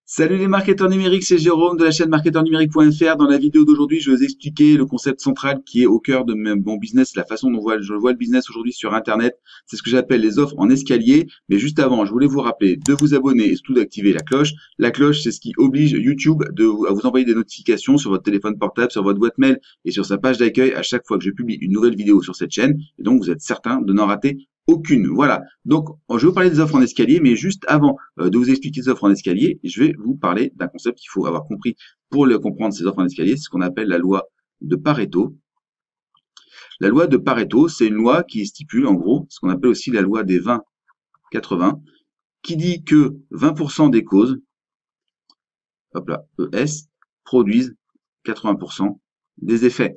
Salut les marketeurs numériques, c'est Jérôme de la chaîne marketeurnumérique.fr. Dans la vidéo d'aujourd'hui, je vais vous expliquer le concept central qui est au cœur de mon business, la façon dont je vois le business aujourd'hui sur Internet. C'est ce que j'appelle les offres en escalier. Mais juste avant, je voulais vous rappeler de vous abonner et surtout d'activer la cloche. La cloche, c'est ce qui oblige YouTube à vous envoyer des notifications sur votre téléphone portable, sur votre boîte mail et sur sa page d'accueil à chaque fois que je publie une nouvelle vidéo sur cette chaîne. Et donc, vous êtes certain de n'en rater aucune. Voilà. Donc, je vais vous parler des offres en escalier, mais juste avant de vous expliquer ces offres en escalier, je vais vous parler d'un concept qu'il faut avoir compris pour comprendre ces offres en escalier. C'est ce qu'on appelle la loi de Pareto. La loi de Pareto, c'est une loi qui stipule, en gros, ce qu'on appelle aussi la loi des 20-80, qui dit que 20% des causes, hop là, ES, produisent 80% des effets.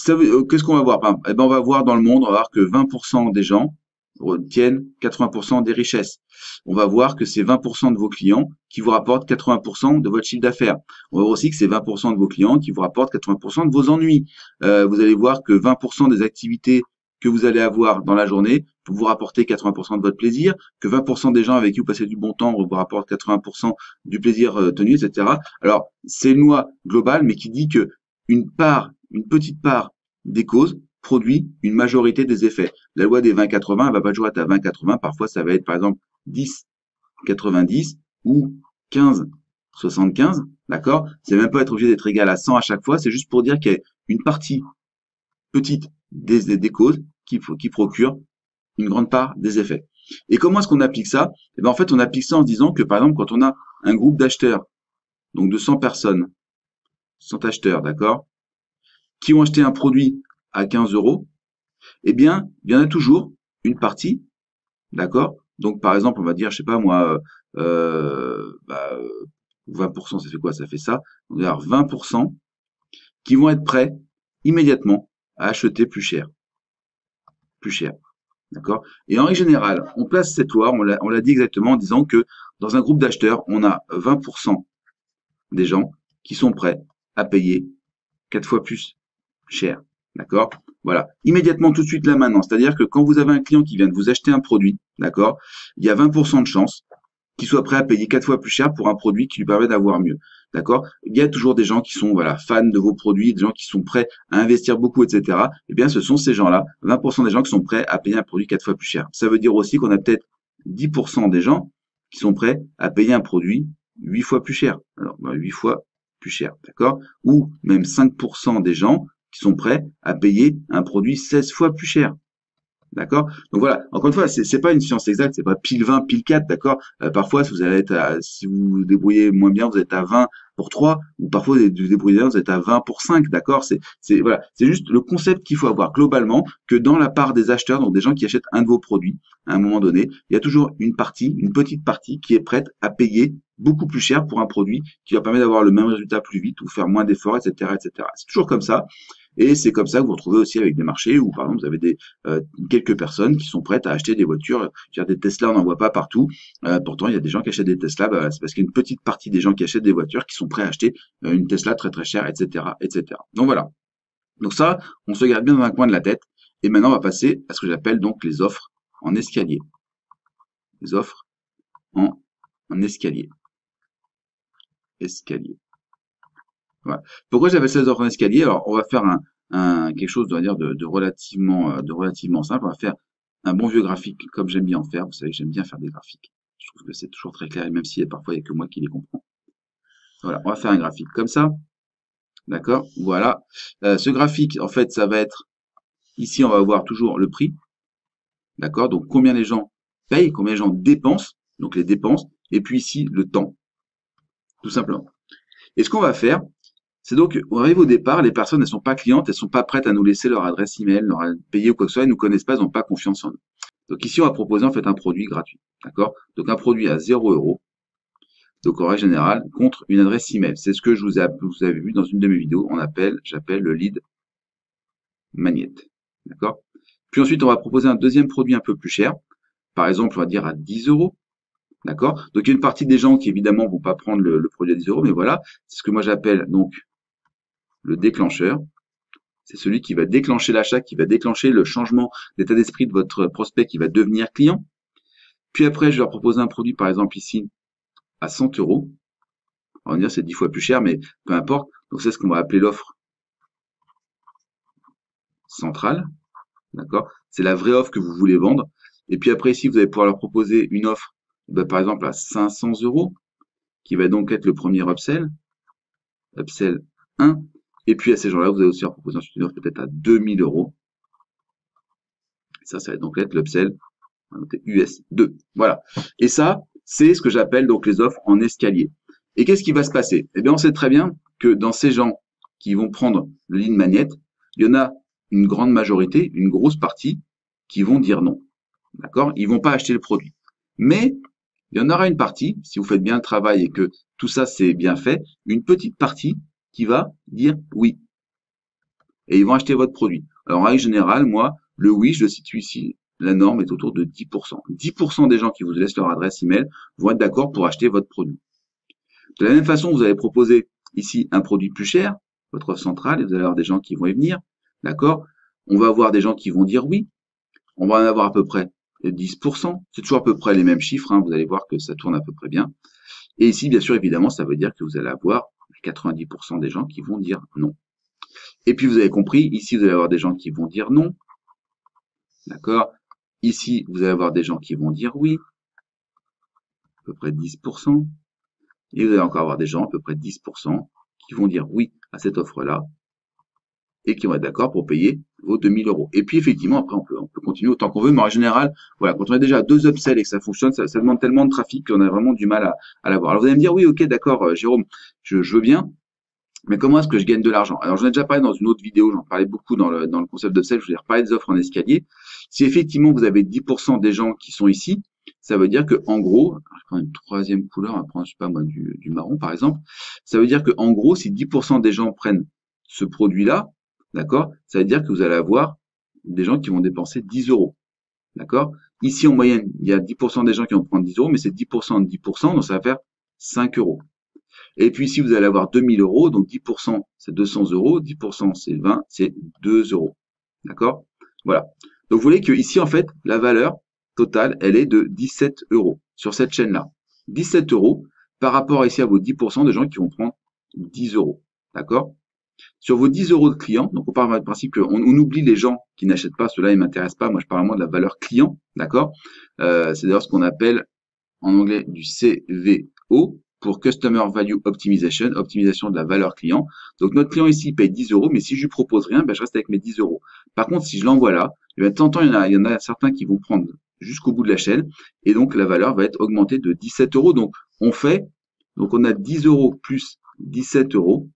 Qu'est-ce qu'on va voir? Eh ben, on va voir dans le monde, on va voir que 20% des gens retiennent 80% des richesses. On va voir que c'est 20% de vos clients qui vous rapportent 80% de votre chiffre d'affaires. On va voir aussi que c'est 20% de vos clients qui vous rapportent 80% de vos ennuis. Vous allez voir que 20% des activités que vous allez avoir dans la journée vous rapporter 80% de votre plaisir, que 20% des gens avec qui vous passez du bon temps vous rapportent 80% du plaisir tenu, etc. Alors, c'est une loi globale, mais qui dit que une petite part des causes produit une majorité des effets. La loi des 20-80, elle va pas toujours être à 20-80, parfois ça va être par exemple 10-90 ou 15-75, d'accord? C'est même pas être obligé d'être égal à 100 à chaque fois, c'est juste pour dire qu'il y a une partie petite des causes qui procure une grande part des effets. Et comment est-ce qu'on applique ça? Eh ben en fait, on applique ça en se disant que par exemple, quand on a un groupe d'acheteurs, donc de 100 personnes, 100 acheteurs, d'accord, qui ont acheté un produit à 15 euros, eh bien, il y en a toujours une partie, d'accord? Donc, par exemple, on va dire, je sais pas moi, 20%, ça fait quoi? Ça fait ça. On va dire 20% qui vont être prêts immédiatement à acheter plus cher. Plus cher. D'accord? Et en règle générale, on place cette loi, on l'a dit exactement en disant que dans un groupe d'acheteurs, on a 20% des gens qui sont prêts à payer 4 fois plus cher. D'accord? Voilà. Immédiatement, tout de suite, là, maintenant. C'est-à-dire que quand vous avez un client qui vient de vous acheter un produit, d'accord, il y a 20% de chance qu'il soit prêt à payer 4 fois plus cher pour un produit qui lui permet d'avoir mieux. D'accord? Il y a toujours des gens qui sont, voilà, fans de vos produits, des gens qui sont prêts à investir beaucoup, etc. Eh bien, ce sont ces gens-là, 20% des gens qui sont prêts à payer un produit 4 fois plus cher. Ça veut dire aussi qu'on a peut-être 10% des gens qui sont prêts à payer un produit 8 fois plus cher. Alors, 8 fois plus cher, d'accord? Ou même 5% des gens qui sont prêts à payer un produit 16 fois plus cher. D'accord? Donc voilà, encore une fois, c'est pas une science exacte, c'est pas pile 20, pile 4, d'accord? Parfois, si vous allez être si vous vous débrouillez moins bien, vous êtes à 20 pour 3, ou parfois vous vous débrouillez bien, vous êtes à 20 pour 5, d'accord? Voilà, c'est juste le concept qu'il faut avoir globalement, que dans la part des acheteurs, donc des gens qui achètent un de vos produits, à un moment donné, il y a toujours une partie, une petite partie qui est prête à payer beaucoup plus cher pour un produit qui va permettre d'avoir le même résultat plus vite ou faire moins d'efforts, etc., etc. C'est toujours comme ça. Et c'est comme ça que vous vous retrouvez aussi avec des marchés où, par exemple, vous avez quelques personnes qui sont prêtes à acheter des voitures. Des Tesla, on n'en voit pas partout. Pourtant, il y a des gens qui achètent des Tesla. C'est parce qu'il y a une petite partie des gens qui achètent des voitures qui sont prêts à acheter une Tesla très très chère, etc., etc. Donc voilà. Donc ça, on se garde bien dans un coin de la tête. Et maintenant, on va passer à ce que j'appelle donc les offres en escalier. Les offres en escalier. Escalier. Voilà. Pourquoi j'appelle ça les offres en escalier? Alors, on va faire quelque chose, on va dire, de relativement simple. On va faire un bon vieux graphique, comme j'aime bien en faire. Vous savez que j'aime bien faire des graphiques. Je trouve que c'est toujours très clair, et même si parfois il n'y a que moi qui les comprends. Voilà, on va faire un graphique comme ça. D'accord? Voilà. Ce graphique, en fait, ça va être, ici, on va voir toujours le prix. D'accord? Donc, combien les gens payent, combien les gens dépensent. Donc, les dépenses. Et puis ici, le temps. Tout simplement. Et ce qu'on va faire, c'est donc, on arrive au départ, les personnes, elles sont pas clientes, elles sont pas prêtes à nous laisser leur adresse email, leur payer ou quoi que ce soit, elles nous connaissent pas, elles n'ont pas confiance en nous. Donc ici, on va proposer en fait un produit gratuit, d'accord? Donc un produit à 0 €, donc en règle générale, contre une adresse email. C'est ce que vous avez vu dans une de mes vidéos, j'appelle le lead magnet, d'accord? Puis ensuite, on va proposer un deuxième produit un peu plus cher, par exemple, on va dire à 10 €. D'accord? Donc il y a une partie des gens qui évidemment vont pas prendre le produit à 10 €, mais voilà, c'est ce que moi j'appelle donc le déclencheur. C'est celui qui va déclencher l'achat, qui va déclencher le changement d'état d'esprit de votre prospect qui va devenir client. Puis après, je vais leur proposer un produit, par exemple ici, à 100 euros. On va dire c'est 10 fois plus cher, mais peu importe. Donc c'est ce qu'on va appeler l'offre centrale, d'accord? C'est la vraie offre que vous voulez vendre. Et puis après, ici, vous allez pouvoir leur proposer une offre, par exemple à 500 euros, qui va donc être le premier upsell, upsell 1. Et puis à ces gens-là, vous allez aussi leur proposer ensuite une offre peut-être à 2000 euros. Ça va donc être l'upsell US 2. Voilà. Et ça, c'est ce que j'appelle donc les offres en escalier. Et qu'est-ce qui va se passer? Eh bien, on sait très bien que dans ces gens qui vont prendre le lead magnet, il y en a une grande majorité, une grosse partie, qui vont dire non. D'accord? Ils vont pas acheter le produit. Mais il y en aura une partie, si vous faites bien le travail et que tout ça c'est bien fait, une petite partie qui va dire oui. Et ils vont acheter votre produit. Alors en règle générale, moi, le oui, je le situe ici. La norme est autour de 10%. 10% des gens qui vous laissent leur adresse email vont être d'accord pour acheter votre produit. De la même façon, vous allez proposer ici un produit plus cher, votre offre centrale, et vous allez avoir des gens qui vont y venir. D'accord? On va avoir des gens qui vont dire oui. On va en avoir à peu près 10%. C'est toujours à peu près les mêmes chiffres, hein. Vous allez voir que ça tourne à peu près bien. Et ici, bien sûr, évidemment, ça veut dire que vous allez avoir 90% des gens qui vont dire non. Et puis, vous avez compris, ici, vous allez avoir des gens qui vont dire non. D'accord? Ici, vous allez avoir des gens qui vont dire oui, à peu près 10%. Et vous allez encore avoir des gens, à peu près 10%, qui vont dire oui à cette offre-là et qui vont être d'accord pour payer vos 2000 euros. Et puis, effectivement, après, on peut continuer autant qu'on veut, mais en général, voilà, quand on a déjà deux upsells et que ça fonctionne, ça demande tellement de trafic qu'on a vraiment du mal à l'avoir. Alors, vous allez me dire, oui, ok, d'accord, Jérôme, je veux bien, mais comment est-ce que je gagne de l'argent? Alors, j'en ai déjà parlé dans une autre vidéo, j'en parlais beaucoup dans le concept de sales, je vais reparler des offres en escalier. Si effectivement vous avez 10% des gens qui sont ici, ça veut dire que en gros, je prends une troisième couleur, on va prendre, je sais pas moi, du marron par exemple, ça veut dire que en gros, si 10% des gens prennent ce produit-là, d'accord, ça veut dire que vous allez avoir des gens qui vont dépenser 10 euros, d'accord? Ici, en moyenne, il y a 10% des gens qui vont prendre 10 euros, mais c'est 10% de 10%, donc ça va faire 5 euros. Et puis ici, vous allez avoir 2000 euros, donc 10%, c'est 200 euros, 10%, c'est 20, c'est 2 euros. D'accord? Voilà. Donc vous voyez que ici, en fait, la valeur totale, elle est de 17 euros sur cette chaîne-là. 17 euros par rapport ici à vos 10% de gens qui vont prendre 10 euros. D'accord? Sur vos 10 euros de clients, donc on part du principe qu'on oublie les gens qui n'achètent pas, ceux-là ils m'intéressent pas, moi je parle vraiment de la valeur client, d'accord? C'est d'ailleurs ce qu'on appelle en anglais du CVO, pour Customer Value Optimization, optimisation de la valeur client. Donc notre client ici paye 10 euros, mais si je lui propose rien, ben, je reste avec mes 10 euros. Par contre, si je l'envoie là, eh bien, de temps en temps, il y en a certains qui vont prendre jusqu'au bout de la chaîne, et donc la valeur va être augmentée de 17 euros. Donc on a 10 euros plus 17 euros,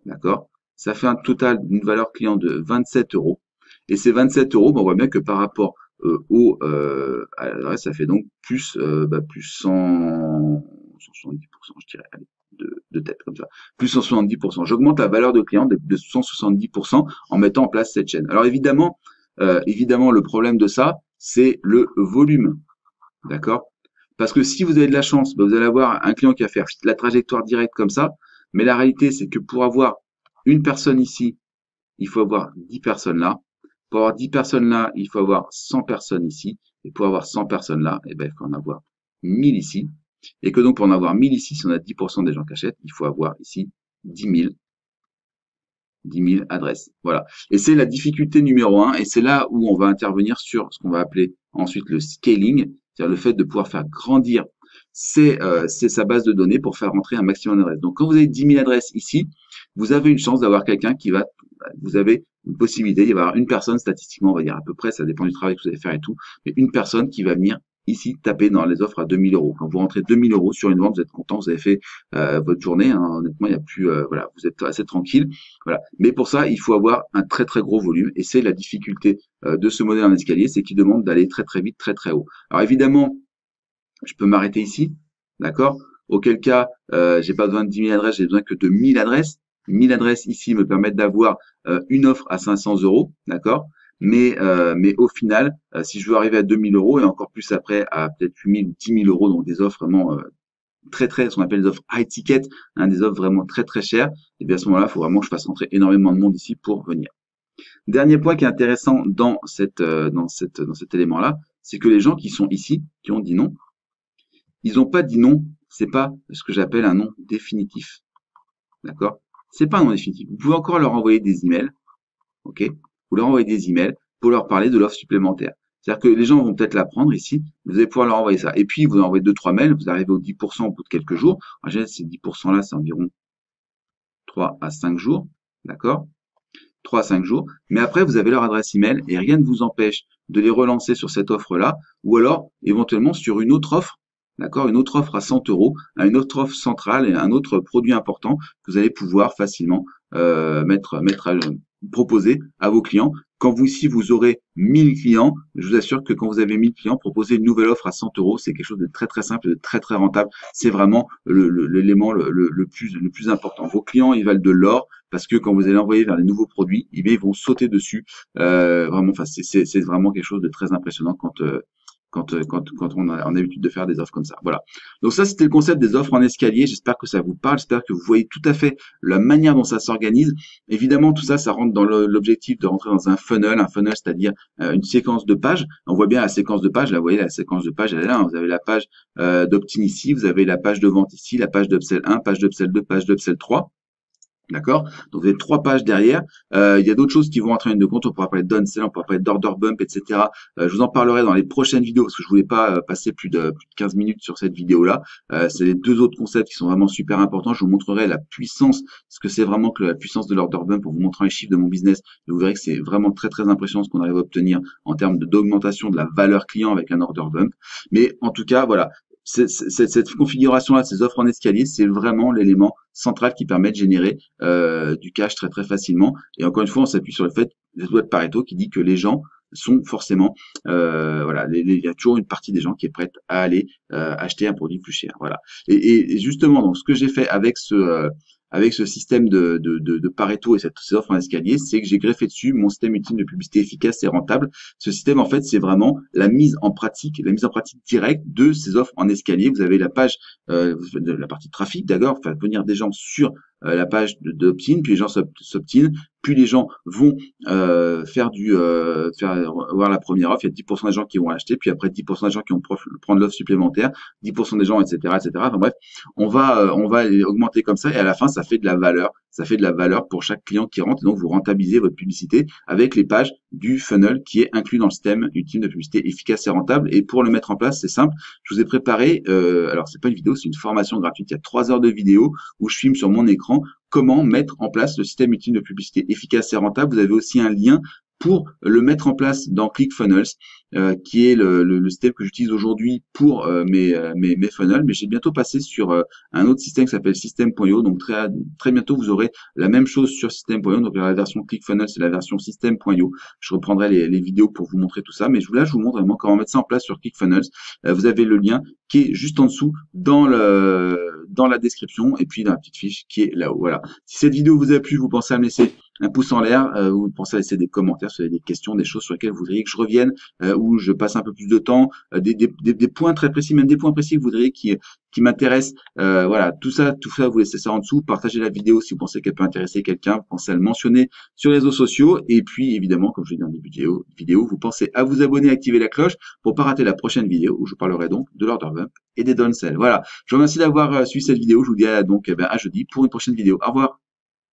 d'accord? Ça fait un total d'une valeur client de 27 euros. Et ces 27 euros, ben, on voit bien que par rapport à l'adresse, ça fait donc plus 170%, je dirais, allez, de tête comme ça, plus 170%. J'augmente la valeur de client de 170% en mettant en place cette chaîne. Alors évidemment, le problème de ça, c'est le volume, d'accord? Parce que si vous avez de la chance, ben, vous allez avoir un client qui va faire la trajectoire directe comme ça, mais la réalité, c'est que pour avoir une personne ici, il faut avoir 10 personnes là. Pour avoir 10 personnes là, il faut avoir 100 personnes ici. Et pour avoir 100 personnes là, eh ben, il faut en avoir 1000 ici. Et que donc pour en avoir 1000 ici, si on a 10% des gens qui achètent, il faut avoir ici 10 000 adresses. Voilà. Et c'est la difficulté numéro un. Et c'est là où on va intervenir sur ce qu'on va appeler ensuite le scaling, c'est-à-dire le fait de pouvoir faire grandir sa base de données pour faire rentrer un maximum d'adresses. Donc quand vous avez 10 000 adresses ici, vous avez une chance d'avoir quelqu'un vous avez une possibilité d'y avoir une personne statistiquement, on va dire à peu près, ça dépend du travail que vous allez faire et tout, mais une personne qui va venir ici taper dans les offres à 2000 euros. Quand vous rentrez 2000 euros sur une vente, vous êtes content, vous avez fait votre journée. Hein, honnêtement, il n'y a plus, voilà, vous êtes assez tranquille. Voilà. Mais pour ça, il faut avoir un très très gros volume, et c'est la difficulté de ce modèle en escalier, c'est qu'il demande d'aller très très vite, très très haut. Alors évidemment, je peux m'arrêter ici, d'accord? Auquel cas, j'ai pas besoin de 10 000 adresses, j'ai besoin que de 1000 adresses. 1000 adresses ici me permettent d'avoir une offre à 500 euros, d'accord? Mais au final, si je veux arriver à 2000 euros et encore plus après à peut-être 8000 ou 10 000 euros, donc des offres vraiment très très, ce qu'on appelle des offres high ticket, hein, des offres vraiment très très chères, et bien à ce moment-là, il faut vraiment que je fasse rentrer énormément de monde ici pour venir. Dernier point qui est intéressant dans cet élément-là, c'est que les gens qui sont ici, qui ont dit non, ils n'ont pas dit non c'est pas ce que j'appelle un nom définitif. D'accord? C'est pas un nom définitif. Vous pouvez encore leur envoyer des emails, ok? Vous leur envoyez des emails pour leur parler de l'offre supplémentaire. C'est-à-dire que les gens vont peut-être la prendre ici, vous allez pouvoir leur envoyer ça. Et puis, vous envoyez deux, trois mails, vous arrivez au 10% au bout de quelques jours. En général, ces 10% là, c'est environ 3 à 5 jours. D'accord? 3 à 5 jours. Mais après, vous avez leur adresse email et rien ne vous empêche de les relancer sur cette offre-là ou alors éventuellement sur une autre offre. D'accord? Une autre offre à 100 euros, une autre offre centrale et un autre produit important que vous allez pouvoir facilement proposer à vos clients. Quand vous, si vous aurez 1000 clients, je vous assure que quand vous avez 1000 clients, proposer une nouvelle offre à 100 euros, c'est quelque chose de très très simple, de très très rentable. C'est vraiment l'élément le plus important. Vos clients, ils valent de l'or parce que quand vous allez envoyer vers les nouveaux produits, ils vont sauter dessus. Vraiment, enfin, c'est vraiment quelque chose de très impressionnant quand on a l'habitude de faire des offres comme ça. Voilà. Donc ça, c'était le concept des offres en escalier. J'espère que ça vous parle. J'espère que vous voyez tout à fait la manière dont ça s'organise. Évidemment, tout ça, ça rentre dans l'objectif de rentrer dans un funnel. Un funnel, c'est-à-dire une séquence de pages. On voit bien la séquence de pages. Là, vous voyez, la séquence de pages, elle est là. Vous avez la page d'opt-in ici. Vous avez la page de vente ici, la page d'upsell 1, page d'upsell 2, page d'upsell 3. D'accord? Donc vous avez 3 pages derrière. Il y a d'autres choses qui vont entrer en ligne de compte. On pourra parler de downsell, on pourra parler d'order bump, etc. Je vous en parlerai dans les prochaines vidéos parce que je voulais pas passer plus de 15 minutes sur cette vidéo-là. C'est les deux autres concepts qui sont vraiment super importants. Je vous montrerai la puissance, ce que c'est vraiment que la puissance de l'order bump pour vous montrer les chiffres de mon business. Et vous verrez que c'est vraiment très très impressionnant ce qu'on arrive à obtenir en termes d'augmentation de la valeur client avec un order bump. Mais en tout cas, voilà. Cette configuration-là, ces offres en escalier, c'est vraiment l'élément central qui permet de générer du cash très très facilement. Et encore une fois, on s'appuie sur le fait des lois de Pareto qui dit que les gens sont forcément, voilà, il y a toujours une partie des gens qui est prête à aller acheter un produit plus cher. Voilà. Et justement, donc ce que j'ai fait avec ce système de Pareto et ces offres en escalier, c'est que j'ai greffé dessus mon système ultime de publicité efficace et rentable. Ce système, en fait, c'est vraiment la mise en pratique directe de ces offres en escalier. Vous avez la page, la partie trafic, d'accord, faire venir des gens sur la page d'opt-in, puis les gens s'opt-in, puis les gens vont faire voir la première offre. Il y a 10% des gens qui vont acheter, puis après 10% des gens qui vont prendre l'offre supplémentaire, 10% des gens, etc., etc. Enfin bref, on va augmenter comme ça et à la fin, ça fait de la valeur. Ça fait de la valeur pour chaque client qui rentre et donc vous rentabilisez votre publicité avec les pages du funnel qui est inclus dans le système ultime de publicité efficace et rentable. Et pour le mettre en place, c'est simple. Je vous ai préparé, alors c'est pas une vidéo, c'est une formation gratuite. Il y a 3 heures de vidéo où je filme sur mon écran comment mettre en place le système ultime de publicité efficace et rentable. Vous avez aussi un lien pour le mettre en place dans ClickFunnels, qui est le système que j'utilise aujourd'hui pour mes funnels, mais j'ai bientôt passé sur un autre système qui s'appelle System.io, donc très bientôt vous aurez la même chose sur System.io, donc la version ClickFunnels c'est la version System.io. Je reprendrai les vidéos pour vous montrer tout ça, mais là je vous montre vraiment comment mettre ça en place sur ClickFunnels. Vous avez le lien qui est juste en dessous dans la description et puis dans la petite fiche qui est là-haut. Voilà. Si cette vidéo vous a plu, vous pensez à me laisser un pouce en l'air, vous pensez à laisser des commentaires si vous avez des questions, des choses sur lesquelles vous voudriez que je revienne, où je passe un peu plus de temps, des points très précis, même des points précis que vous voudriez qui m'intéressent. Voilà, tout ça, vous laissez ça en dessous. Partagez la vidéo si vous pensez qu'elle peut intéresser quelqu'un. Vous pensez à le mentionner sur les réseaux sociaux. Et puis, évidemment, comme je l'ai dit en début de vidéo, vous pensez à vous abonner, à activer la cloche pour pas rater la prochaine vidéo où je parlerai donc de l'order bump et des downsell. Voilà. Je vous remercie d'avoir suivi cette vidéo. Je vous dis donc à jeudi pour une prochaine vidéo. Au revoir.